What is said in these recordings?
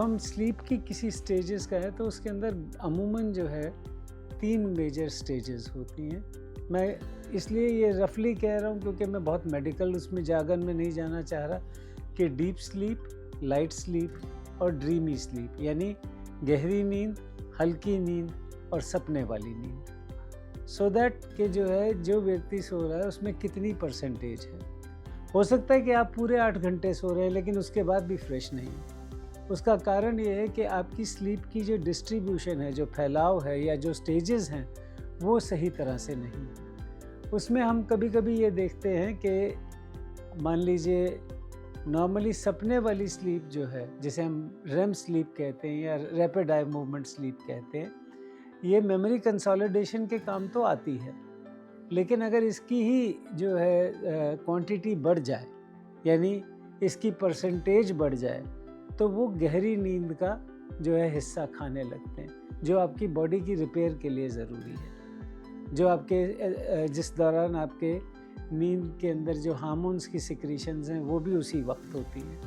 हम स्लीप की किसी स्टेजेस का है तो उसके अंदर अमूमन जो है 3 मेजर स्टेजेस होती हैं। मैं इसलिए ये रफली कह रहा हूँ क्योंकि मैं बहुत मेडिकल उसमें जागन में नहीं जाना चाह रहा कि डीप स्लीप, लाइट स्लीप और ड्रीमी स्लीप, यानी गहरी नींद, हल्की नींद और सपने वाली नींद। सो दैट कि जो है जो व्यक्ति सो रहा है उसमें कितनी परसेंटेज है। हो सकता है कि आप पूरे 8 घंटे सो रहे हैं लेकिन उसके बाद भी फ्रेश नहीं है। उसका कारण ये है कि आपकी स्लीप की जो डिस्ट्रीब्यूशन है, जो फैलाव है या जो स्टेजेस हैं वो सही तरह से नहीं है। उसमें हम कभी कभी ये देखते हैं कि मान लीजिए नॉर्मली सपने वाली स्लीप जो है, जिसे हम रेम स्लीप कहते हैं या रैपिड आई मूवमेंट स्लीप कहते हैं, ये मेमोरी कंसोलिडेशन के काम तो आती है, लेकिन अगर इसकी ही जो है क्वांटिटी बढ़ जाए, यानी इसकी परसेंटेज बढ़ जाए, तो वो गहरी नींद का जो है हिस्सा खाने लगते हैं, जो आपकी बॉडी की रिपेयर के लिए ज़रूरी है, जो आपके जिस दौरान आपके नींद के अंदर जो हार्मोन्स की सिक्रीशंस हैं वो भी उसी वक्त होती हैं,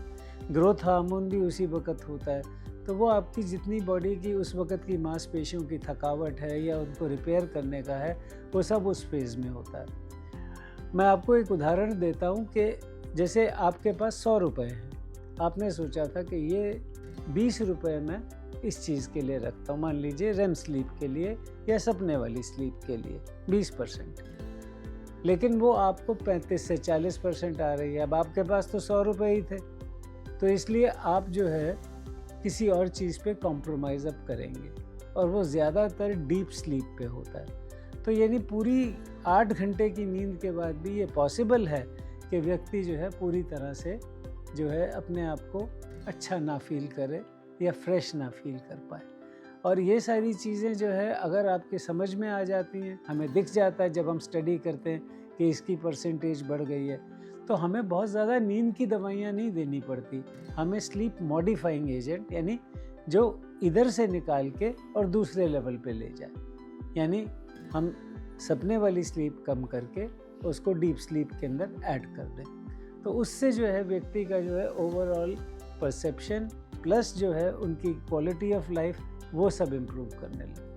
ग्रोथ हार्मोन भी उसी वक्त होता है। तो वो आपकी जितनी बॉडी की उस वक्त की मांसपेशियों की थकावट है या उनको रिपेयर करने का है, वो सब उस फेज़ में होता है। मैं आपको एक उदाहरण देता हूँ कि जैसे आपके पास 100 रुपये हैं, आपने सोचा था कि ये 20 रुपये मैं इस चीज़ के लिए रखता हूँ, मान लीजिए रेम स्लीप के लिए या सपने वाली स्लीप के लिए 20%, लेकिन वो आपको 35 से 40% आ रही है। अब आपके पास तो 100 रुपये ही थे, तो इसलिए आप जो है किसी और चीज़ पे कॉम्प्रोमाइज़ अप करेंगे और वो ज़्यादातर डीप स्लीप पे होता है। तो यानी पूरी 8 घंटे की नींद के बाद भी ये पॉसिबल है कि व्यक्ति जो है पूरी तरह से जो है अपने आप को अच्छा ना फील करे या फ्रेश ना फील कर पाए। और ये सारी चीज़ें जो है अगर आपके समझ में आ जाती हैं, हमें दिख जाता है जब हम स्टडी करते हैं कि इसकी परसेंटेज बढ़ गई है, तो हमें बहुत ज़्यादा नींद की दवाइयाँ नहीं देनी पड़ती, हमें स्लीप मॉडिफाइंग एजेंट यानी जो इधर से निकाल के और दूसरे लेवल पे ले जाए, यानी हम सपने वाली स्लीप कम करके उसको डीप स्लीप के अंदर ऐड कर दें, तो उससे जो है व्यक्ति का जो है ओवरऑल परसेप्शन प्लस जो है उनकी क्वालिटी ऑफ लाइफ वो सब इम्प्रूव करने लगे।